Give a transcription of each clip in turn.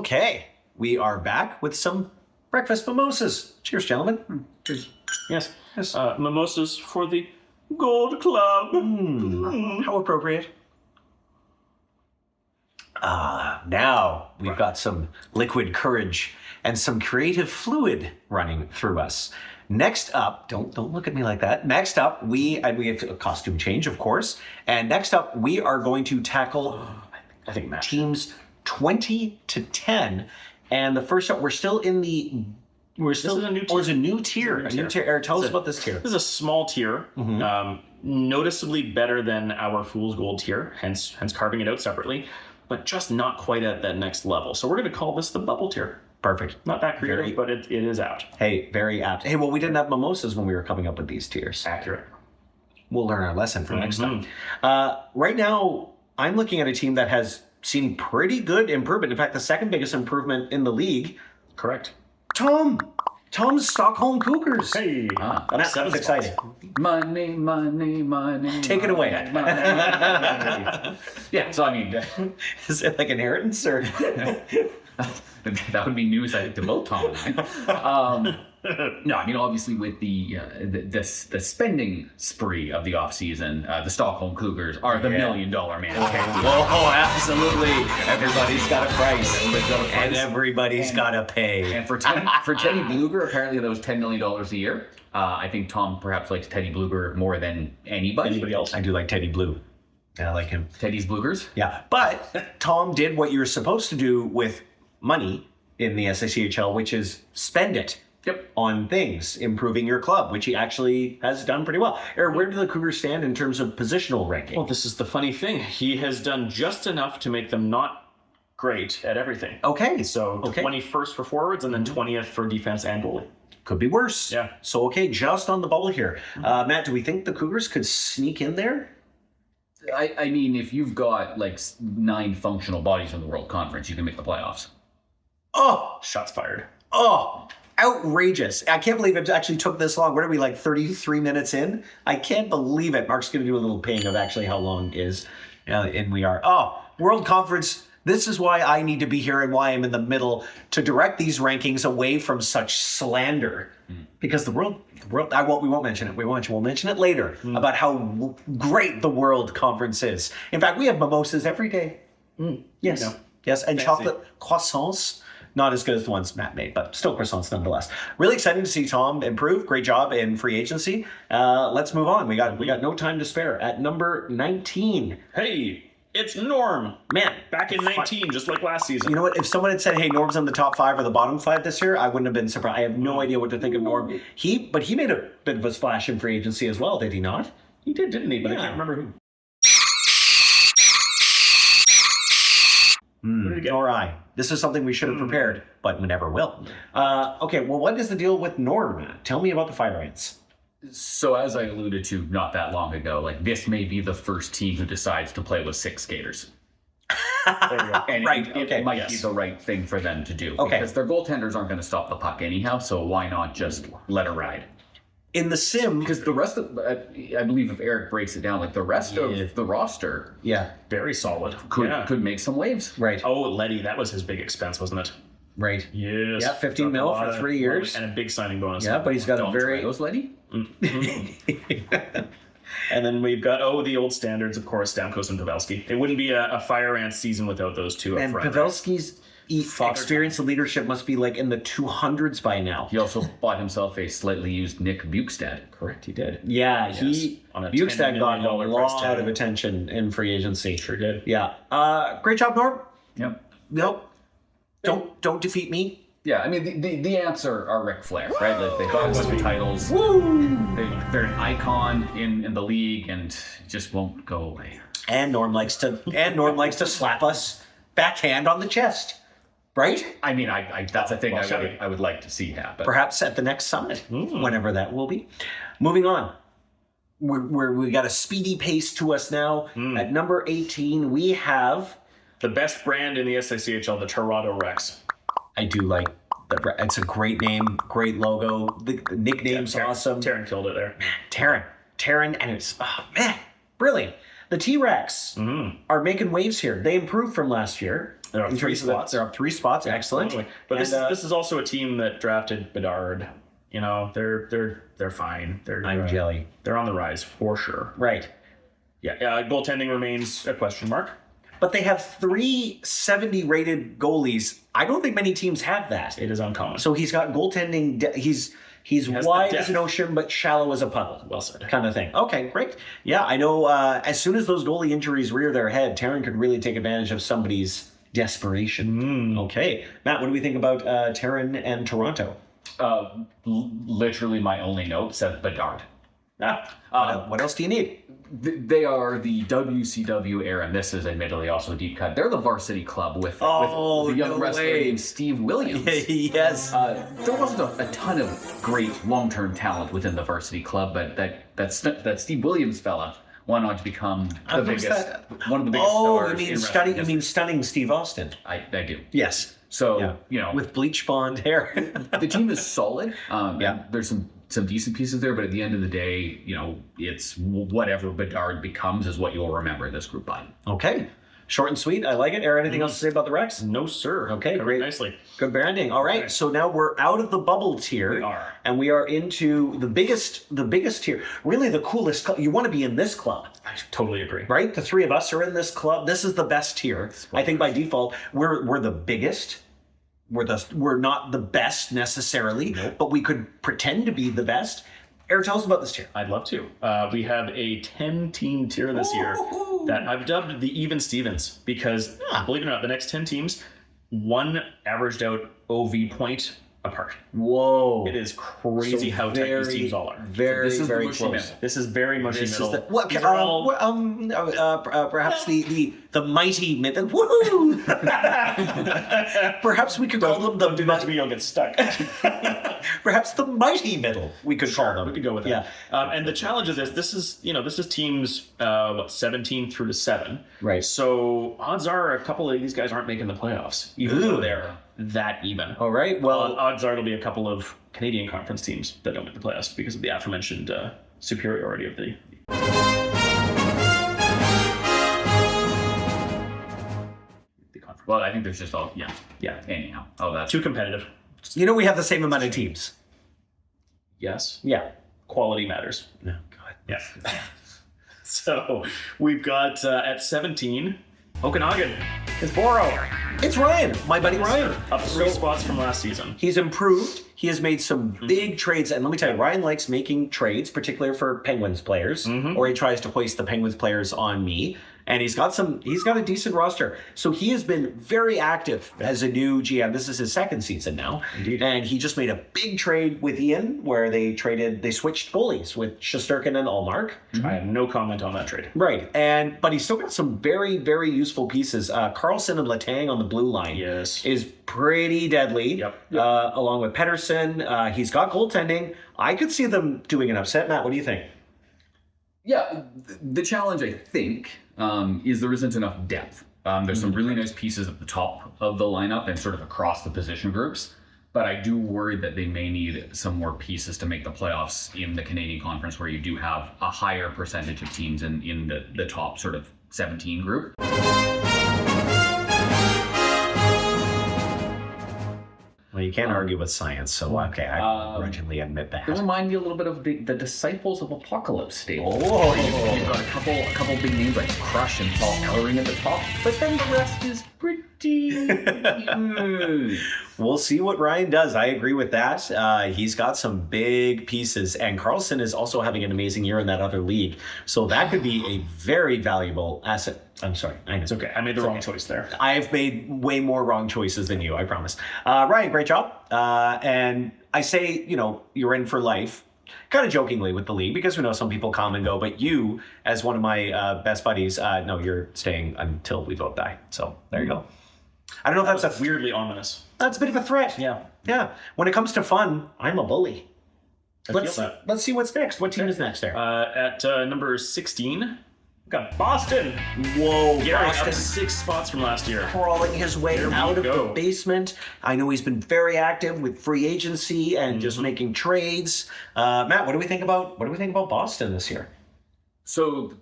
Okay, we are back with some breakfast mimosas. Cheers, gentlemen. Cheers. Yes. Yes. Mimosas for the Gold Club. How appropriate. Now we've got some liquid courage and some creative fluid running through us. Next up, don't look at me like that. Next up, we have a costume change, of course. And next up, we are going to tackle, I think, teams 20 to 10. And the first up, This is a new tier. Oh, it's a new tier. A new tier. Eric, tell us about this tier. This is a small tier, noticeably better than our Fool's Gold tier, hence carving it out separately, but just not quite at that next level. So we're going to call this the bubble tier. Perfect. Not that creative, but it is out. Hey, very apt. Hey, well, we didn't have mimosas when we were coming up with these tiers. Accurate. We'll learn our lesson for next time. Right now, I'm looking at a team that has seen pretty good improvement. In fact, the second biggest improvement in the league. Correct. Tom's Stockholm Cougars. Hey, That's exciting. Money. Take it away. Yeah, so I mean, Is it like inheritance or? that would be news I think to both Tom and I. No, I mean obviously with the spending spree of the offseason, the Stockholm Cougars are the $1 million man. Oh, absolutely. Everybody's got a price. And everybody's got to pay. And for Teddy Bluger, apparently that was $10 million a year. I think Tom perhaps likes Teddy Bluger more than anybody else. I do like Teddy Blue. Yeah, I like him. Teddy's Blugers. Yeah, but Tom did what you're supposed to do with money in the SICHL, which is spend it. Yep. On things, improving your club, which he actually has done pretty well. Eric, where do the Cougars stand in terms of positional ranking? Well, this is the funny thing. He has done just enough to make them not great at everything. Okay. So 21st for forwards and then 20th for defense and goalie. Could be worse. Yeah. So, okay, just on the bubble here. Matt, do we think the Cougars could sneak in there? I mean, if you've got like 9 functional bodies in the World Conference, you can make the playoffs. Oh, Shots fired. Outrageous. I can't believe it actually took this long. What are we, like 33 minutes in? I can't believe it. Mark's going to do a little ping of actually how long it is. And we are. World Conference. This is why I need to be here and why I'm in the middle to direct these rankings away from such slander. Because the world, we won't mention it. We'll mention it later about how great the World Conference is. In fact, we have mimosas every day. Yes. No. Yes. And Fancy. chocolate croissants. Not as good as the ones Matt made, but still croissants nonetheless. Really exciting to see Tom improve. Great job in free agency. Let's move on. We got no time to spare. At number 19. Hey, it's Norm. Man, Back in 19, just like last season. you know what? If someone had said, hey, Norm's on the top 5 or the bottom 5 this year, I wouldn't have been surprised. I have no idea what to think of Norm. But he made a bit of a splash in free agency as well, did he not? He did, didn't he? But I Yeah. can't remember who. Nor I. This is something we should have prepared, but we never will. Okay, well, what is the deal with Norm? Tell me about the Fire Ants. So as I alluded to not that long ago, like this may be the first team who decides to play with 6 skaters. There you go. And Right, it okay, might yes. be the right thing for them to do. Okay. Because their goaltenders aren't going to stop the puck anyhow, so why not just let it ride? In the sim, Because the rest of, I believe if Eric breaks it down, like the rest of the roster yeah, Very solid. could make some waves. right, Oh, Letty, that was his big expense, wasn't it? right. Yes. Yeah, 15 mil for 3 years. And a big signing bonus. Yeah, but he's got a Don't very... try those, Letty. And then we've got, the old standards, of course, Stamkos and Pavelski. It wouldn't be a Fire Ant season without those two up And front. Pavelski's experience and leadership must be like in the 200s by now. He also bought himself a slightly used Nick Bukestad. Correct, he did. Yeah, Yes. On a Bukestad $10 got a million price lot tag. of attention in free agency. Sure did. Yeah. Great job, Norm. Yep. Nope. Don't defeat me. Yeah, I mean, the Ants are Ric Flair, right? Like, they got some titles. Woo! They're an icon in the league and just won't go away. And Norm likes to slap us backhand on the chest. Right? I mean, that's a thing Well said. I would like to see happen. Perhaps at the next summit, whenever that will be. Moving on. We got a speedy pace to us now. At number 18, we have... The best brand in the SICHL, the Toronto Rex. I do like... It's a great name, great logo. The nickname's awesome. Taryn killed it there. Terran, and it's... Oh, man, brilliant. The T-Rex are making waves here. They improved from last year. They're up 3 Injuries, so spots. they're up 3 spots. Excellent. Totally. But And, this is also a team that drafted Bedard. You know, they're fine. I'm jelly. They're on the rise for sure. Right. Yeah, goaltending remains a question mark. But they have 3 70 rated goalies. I don't think many teams have that. It is uncommon. So he's got goaltending. He's has the wide depth. as an ocean, but shallow as a puddle. Well said. Kind of thing. Okay, great. Yeah, I know. As soon as those goalie injuries rear their head, Taryn could really take advantage of somebody's desperation. Okay, Matt, what do we think about Taryn and Toronto? Literally, my only note said Bedard. What else do you need? They are the WCW era, and this is admittedly also a deep cut. They're the varsity club with Oh, the young no wrestler way. named Steve Williams. Yes. There wasn't a ton of great long-term talent within the varsity club, but that Steve Williams fella went on to become the Who's biggest, that? one of the biggest Oh, stars. you mean in stunning? wrestling You history. mean stunning Steve Austin? I do. Yes. So Yeah. you know, With bleach blonde hair. the team is solid. Yeah. And there's some decent pieces there, but at the end of the day, you know, it's whatever Bedard becomes is what you'll remember this group by. Okay. Short and sweet. I like it. Aaron, anything else to say about the Rex? No, sir. Okay, Covered great. nicely. Good branding. All right. So now we're out of the bubble tier. We are. And we are into the biggest tier. Really the coolest club. You want to be in this club, I totally agree. right? The 3 of us are in this club. This is the best tier. I think by default, we're the biggest. We're not the best necessarily, but we could pretend to be the best. Aaron, tell us about this tier. I'd love to. We have a 10-team tier this year that I've dubbed the Even Stevens because, believe it or not, the next 10 teams, one averaged out OV point apart. Whoa. It is crazy how tight these teams all are. Very, This is the very mushy close. middle. This is very mushy This middle. is the, what, These are all- perhaps the mighty middle. Woohoo! Perhaps we could call them the Don't do that to me, you'll get stuck. perhaps the mighty middle. We could call them. We could go with that. Yeah. And the challenge of this is teams 17 through to 7. Right. So odds are a couple of these guys aren't making the playoffs, even Ooh. though they're that even. All right. Well, Odds are there'll be a couple of Canadian conference teams that don't make the playoffs because of the aforementioned superiority of the. The conference. Well, I think there's just all Yeah. Anyhow, that's Too competitive. you know we have the same amount of teams. Yes. Yeah. Quality matters. Oh, God. Yeah. So we've got at 17, Okanagan. It's Boro. It's Ryan, my buddy Ryan. Up 3 spots from last season. He's improved. He has made some big trades. And let me tell you, Ryan likes making trades, particularly for Penguins players, or he tries to hoist the Penguins players on me. And he's got a decent roster. So he has been very active as a new GM. This is his 2nd season now. Indeed. And he just made a big trade with Ian where they switched goalies with Shesterkin and Allmark. I have no comment on that trade. Right. But he's still got some very, very useful pieces. Carlson and Letang on the blue line Yes. is pretty deadly. Yep. Along with Pedersen. He's got goaltending. I could see them doing an upset. Matt, what do you think? Yeah, the challenge, I think, is there isn't enough depth. There's some really nice pieces at the top of the lineup and sort of across the position groups, but I do worry that they may need some more pieces to make the playoffs in the Canadian Conference, where you do have a higher percentage of teams in the top sort of 17 group. Well, you can't argue with science, so okay, I grudgingly admit that. They remind me a little bit of the Disciples of Apocalypse stable. Oh. You've got a couple big names like Crush and Paul Ellering at the top, but then the rest is pretty. We'll see what Ryan does. I agree with that. He's got some big pieces, and Carlson is also having an amazing year in that other league. So that could be a very valuable asset. I'm sorry. It's okay. I made the wrong choice there. I've made way more wrong choices than you, I promise. Ryan, great job. And I say, you're in for life, kind of jokingly with the league, because we know some people come and go, but you, as one of my best buddies, no, you're staying until we both die. So there you go. I don't know if that's Weirdly ominous. that's a bit of a threat. Yeah. Yeah. When it comes to fun, I'm a bully. I feel Let's that. let's see what's next. What team is next there? At number 16, we've got Boston. Whoa, Gary up Boston 6 spots from last year. crawling his way There we out of the go. basement. I know he's been very active with free agency and just making trades. Matt, what do we think about Boston this year? So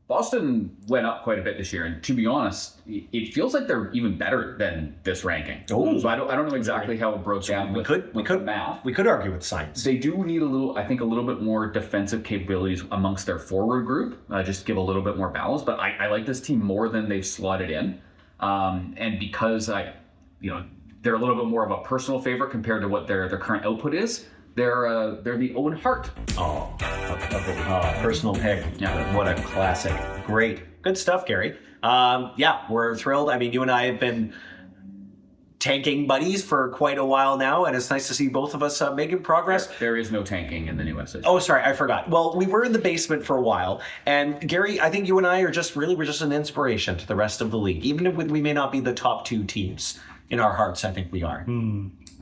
Boston went up quite a bit this year, and to be honest, it feels like they're even better than this ranking. Oh. So I don't know exactly how it broke down with the math. We could argue with science. They do need a little bit more defensive capabilities amongst their forward group, just to give a little bit more balance. But I like this team more than they've slotted in, and because they're a little bit more of a personal favorite compared to what their current output is. They're the Owen Hart. Personal pick. Yeah. What a classic. Great. Good stuff, Gary. We're thrilled. I mean, you and I have been tanking buddies for quite a while now, and it's nice to see both of us making progress. There is no tanking in the new SSG. Oh, sorry, I forgot. Well, we were in the basement for a while, and Gary, I think you and I are we're just an inspiration to the rest of the league. Even if we may not be the top 2 teams, in our hearts, I think we are.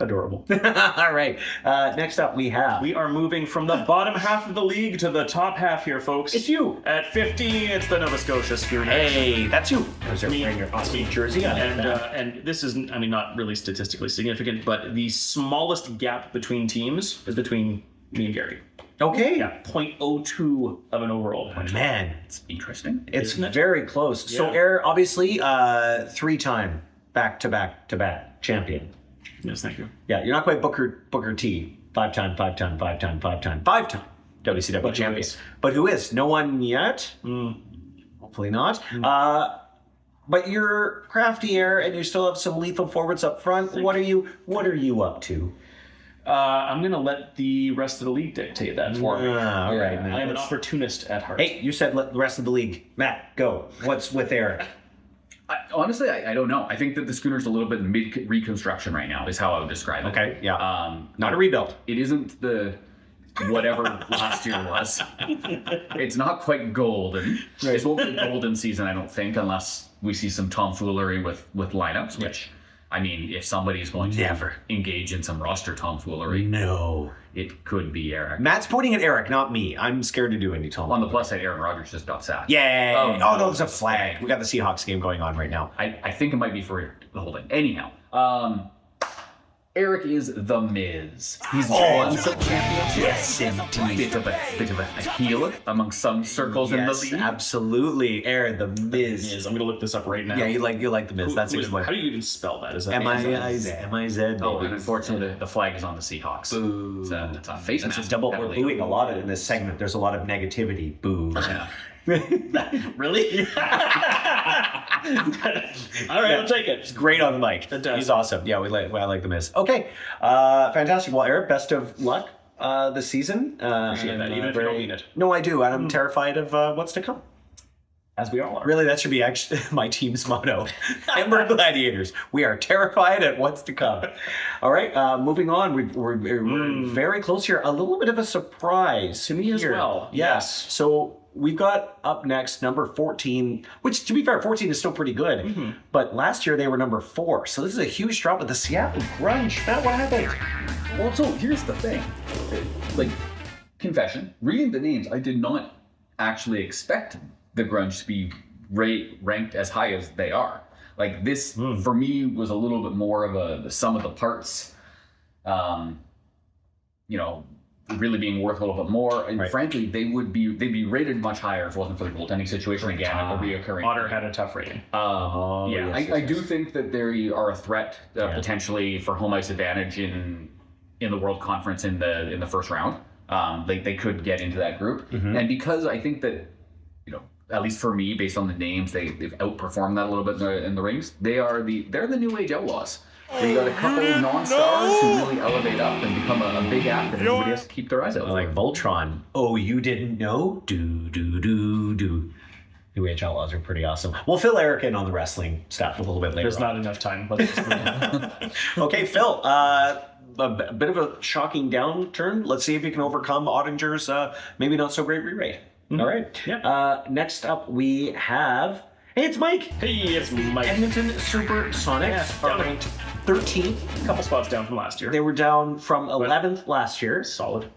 Adorable. All right. Next up, we are moving from the bottom half of the league to the top half here, folks. It's you. At 15, it's the Nova Scotia Schooners. Hey, that's you. Because they're Me. wearing your awesome jersey. And this is, not really statistically significant, but the smallest gap between teams is between me and Gary. Okay. Yeah, 0.02 of an overall point. Man, It's interesting. it's Isn't it? very close. So, Yeah. Air, obviously, 3-time back-to-back champion. Yes, thank you. Yeah, you're not quite Booker T. 5-time WCW But who champion. is? But who is? No one yet. Hopefully not. But you're crafty, Air, and you still have some lethal forwards up front. What are you up to? I'm going to let the rest of the league dictate that for me. All right, man. I am an opportunist at heart. Hey, you said let the rest of the league. Matt, go. What's with Eric? Honestly, I don't know. I think that the Schooner's a little bit mid-reconstruction right now, is how I would describe it. Okay, yeah. Not a but rebuild. It isn't the whatever last year was. It's not quite golden. It won't be a golden season, I don't think, unless we see some tomfoolery with lineups, which, I mean, if somebody's going to Never engage in some roster tomfoolery, No. it could be Eric. Matt's pointing at Eric, not me. I'm scared to do any Tom. On the plus side, Aaron Rodgers just got sacked. Yay! Oh, Oh, no, no. there's a flag. We got the Seahawks game going on right now. I think it might be for the holding. Anyhow, Eric is the Miz. He's won some championships. Yes, indeed. Bit of a heel among some circles in the league. Absolutely. Aaron, the Miz. I'm going to look this up right now. Yeah, you like the Miz. That's a good one. How do you even spell that? Is that M-I-Z. Oh, and unfortunately, the flag is on the Seahawks. Boo. It's a face That's mask. a double. We're heavily. booing a lot in this segment. There's a lot of negativity. Boo. Yeah. Really? All right, I'll take it. It's great on the mic. Fantastic. He's awesome. Yeah, I like the Miz. Okay, fantastic. Well, Eric, best of luck this season. Appreciate that, even if you don't mean it. No, I do, and I'm terrified of what's to come. As we all are. Really, that should be actually my team's motto. Ember Gladiators. We are terrified at what's to come. All right, moving on. We're very close here. A little bit of a surprise To me as here. well, Yes. yes. So we've got up next number 14, which to be fair, 14 is still pretty good. But last year they were number 4. So this is a huge drop with the Seattle Grunge. Matt, what happened? Well, so here's the thing. Like, confession, reading the names, I did not actually expect the Grunge to be ranked as high as they are. Like, this, for me, was a little bit more of the sum of the parts, really being worth a little bit more. And frankly, they'd be rated much higher if it wasn't for the goaltending situation again, like a reoccurring. Otter had a tough rating. I do think that they are a threat potentially for home ice advantage in the World Conference in the first round. They could get into that group, and because I think that at least for me, based on the names, they've outperformed that a little bit in the rings. They're the new age Outlaws. They got a couple non-stars who really elevate up and become a big act that everybody has to keep their eyes out for. Like Voltron. Oh, you didn't know? Do. New Age Outlaws are pretty awesome. We'll fill Eric in on the wrestling stuff a little bit later. There's not enough time. Let's just move on. Okay, Phil. A bit of a shocking downturn. Let's see if you can overcome Ottinger's maybe not so great re-rate. All right. Yeah. Next up, we have. Hey, it's Mike. Hey, it's Mike. Edmonton Supersonics are ranked 13th. A couple spots down from last year. They were down from 11th last year. Solid.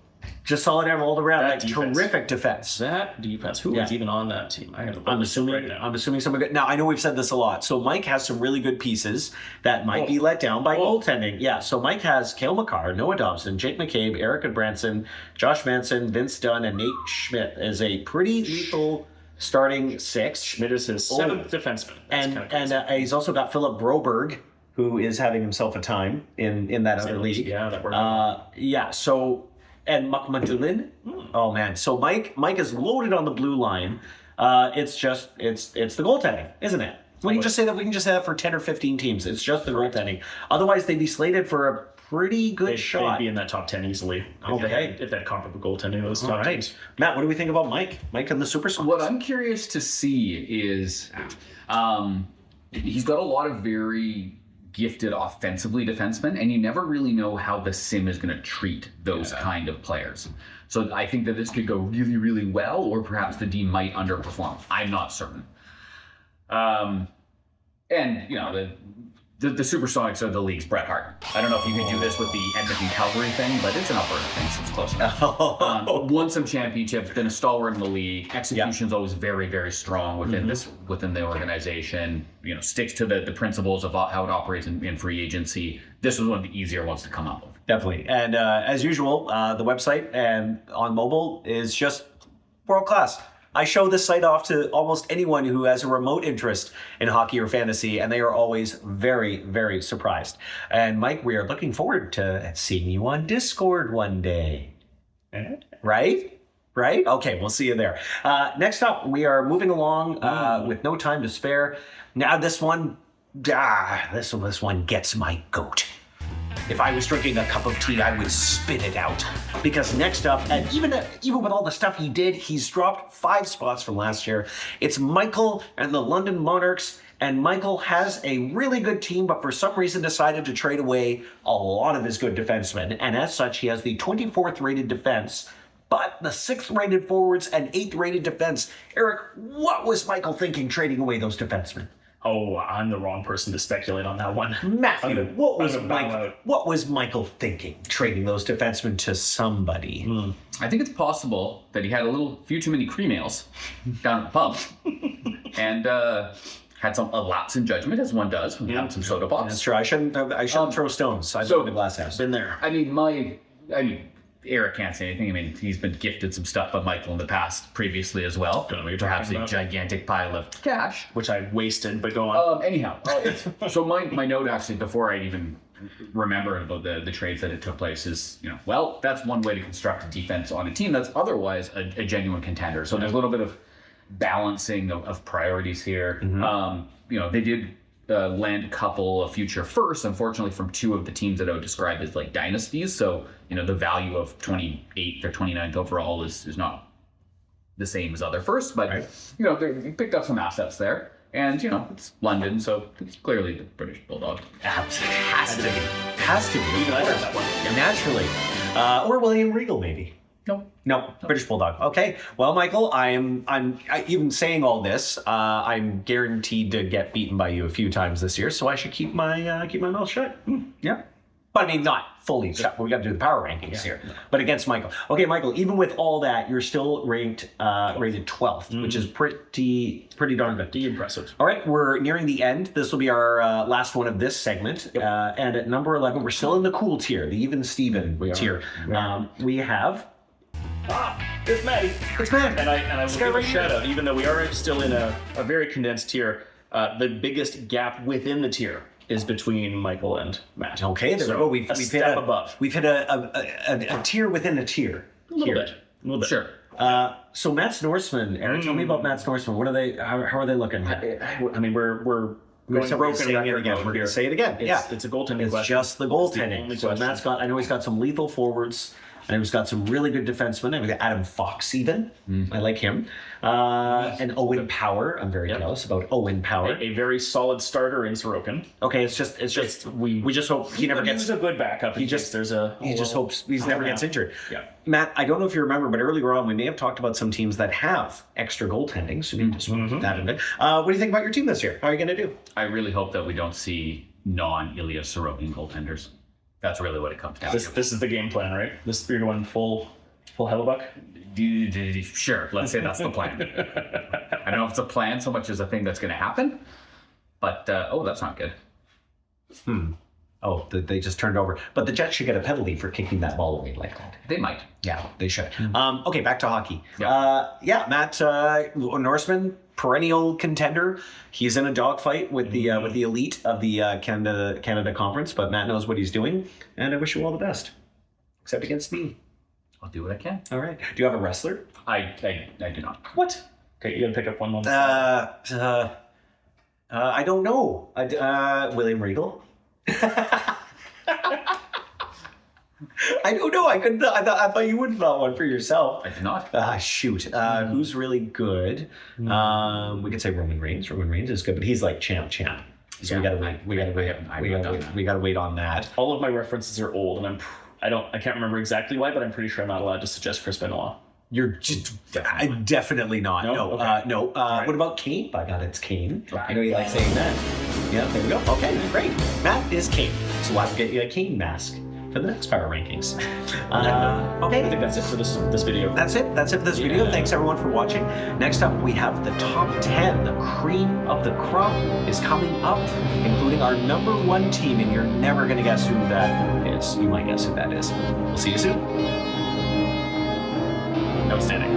Just solid all around. That Like, defense. terrific defense. That defense. Who is even on that team? I gotta look I'm this up assuming. right now. I'm assuming someone good. Now I know we've said this a lot. So Mike has some really good pieces that might be let down by goaltending. Yeah. So Mike has Cale Makar, Noah Dobson, Jake McCabe, Erica Branson, Josh Manson, Vince Dunn, and Nate Schmidt as a pretty lethal starting 6. Schmidt is his 7th defenseman. That's And kinda crazy. he's also got Philip Broberg, who is having himself a time in that other league. Yeah, that worked. Yeah. So and Makmadulin. Oh man. So Mike is loaded on the blue line. It's the goaltending, isn't it? We can just say that for 10 or 15 teams. It's just the goaltending. Otherwise, they'd be slated for a pretty good shot. They'd be in that top 10 easily. Okay. If that comparable goaltending those All top right, teams. Matt. What do we think about Mike? Mike and the Supersonics. What I'm curious to see is he's got a lot of very gifted offensively defensemen, and you never really know how the sim is going to treat those kind of players. So I think that this could go really, really well, or perhaps the D might underperform. I'm not certain. And you know, the Supersonics are the league's Bret Hart. I don't know if you could do this with the Edmonton Calgary thing, but it's an Alberta thing, so it's close enough. Won some championships, been a stalwart in the league. Execution's always very, very strong within the organization. You know, sticks to the principles of how it operates in free agency. This was one of the easier ones to come up with. Definitely. And as usual, the website and on mobile is just world class. I show this site off to almost anyone who has a remote interest in hockey or fantasy, and they are always very, very surprised. And Mike, we are looking forward to seeing you on Discord one day. Right? Right? Okay, we'll see you there. Next up, we are moving along with no time to spare. Now this one gets my goat. If I was drinking a cup of tea, I would spit it out. Because next up, and even with all the stuff he did, he's dropped 5 spots from last year. It's Michael and the London Monarchs. And Michael has a really good team, but for some reason decided to trade away a lot of his good defensemen. And as such, he has the 24th rated defense, but the 6th rated forwards and 8th rated defense. Eric, what was Michael thinking trading away those defensemen? Oh, I'm the wrong person to speculate on that one. Matthew, what was I'm gonna bow out. Michael thinking trading those defensemen to somebody? I think it's possible that he had a few too many cream ales down at the pub, and had some lapse in judgment, as one does when you have some soda pops. That's true. I shouldn't throw stones. I've so- been in the glass house. Been there. I mean, Eric can't say anything. I mean, he's been gifted some stuff by Michael in the past, previously as well. Don't know what you're Perhaps talking a about. gigantic pile of cash. Which I wasted, but go on. Anyhow, so my note actually before I even remember about the trades that it took place is, you know, well, that's one way to construct a defense on a team that's otherwise a genuine contender. So there's a little bit of balancing of priorities here. You know, they did land a couple of future firsts, unfortunately, from 2 of the teams that I would describe as like dynasties. So, you know, the value of 28th or 29th overall is not the same as other firsts, but, you know, they picked up some assets there. And, you know, it's London, so it's clearly the British Bulldog. Has to be. Has to be. Even I heard that one. Naturally. Or William Regal, maybe. No, British Bulldog. Okay. Well, Michael, I'm even saying all this. I'm guaranteed to get beaten by you a few times this year, so I should keep my mouth shut. Yeah. But I mean, not fully shut. We got to do the power rankings here. But against Michael. Okay, Michael. Even with all that, you're still rated 12th, which is pretty darn good. Pretty impressive. All right, we're nearing the end. This will be our last one of this segment. And at number 11, we're still in the cool tier, the even Steven tier. We have. It's Maddie. It's Matt. And I will guy give a right shout out, even though we are still in a very condensed tier, the biggest gap within the tier is between Michael and Matt. Okay, there we So, go. We've hit step above. We've hit a tier within a tier. A little bit. Sure. So Matt's Norseman, Aaron, tell me about Matt's Norseman. What are they? How are they looking? I mean, we're going So broken saying it record again. mode We're going here. to say it again. It's a goaltending It's question. just the It's goaltending. only So question. Matt's got. I know he's got some lethal forwards. I know he's got some really good defensemen. We've got Adam Fox even. I like him. And Owen Power. I'm very jealous about Owen Power. A very solid starter in Sorokin. Okay, it's just we just hope he never gets. He's a good backup. He just there's a. He just hopes he never gets injured. Yeah. Matt, I don't know if you remember, but earlier on we may have talked about some teams that have extra goaltending. So we can just put that in it. What do you think about your team this year? How are you going to do? I really hope that we don't see non-Ilya Sorokin goaltenders. That's really what it comes down This is the game plan, right? This you're going full Hellebuck. to. Sure, let's say that's the plan. I don't know if it's a plan so much as a thing that's going to happen. But, that's not good. Oh, they just turned over. But the Jets should get a penalty for kicking that ball away like that. They might. Yeah, they should. Okay, back to hockey. Yeah. Matt Norseman, perennial contender. He's in a dogfight with the elite of the Canada Conference, but Matt knows what he's doing, and I wish you all the best. Except against me. I'll do what I can. All right. Do you have a wrestler? I do not. What? Okay, you gotta pick up one moment. I don't know. William Regal. I don't know. I couldn't. I thought you would have thought one for yourself. I did not. Shoot. Who's really good? We could say Roman Reigns. Roman Reigns is good, but he's like champ. So Yeah, we gotta wait. We gotta wait on that. All of my references are old, and I can't remember exactly why, but I'm pretty sure I'm not allowed to suggest Chris Benoit. You're just definitely not. No? No. Okay. No. Right. What about Kane? By God, it's Kane. Right. I know you like saying that. Yeah, there we go. Okay, great. Matt is Kane. So we'll have to get you a Kane mask for the next Power Rankings. I Okay. think that's it for this video. That's it. That's it for this video. Yeah. Thanks everyone for watching. Next up, we have the top 10. The cream of the crop is coming up, including our number 1 team, and you're never going to guess who that is. You might guess who that is. We'll see you soon. Outstanding.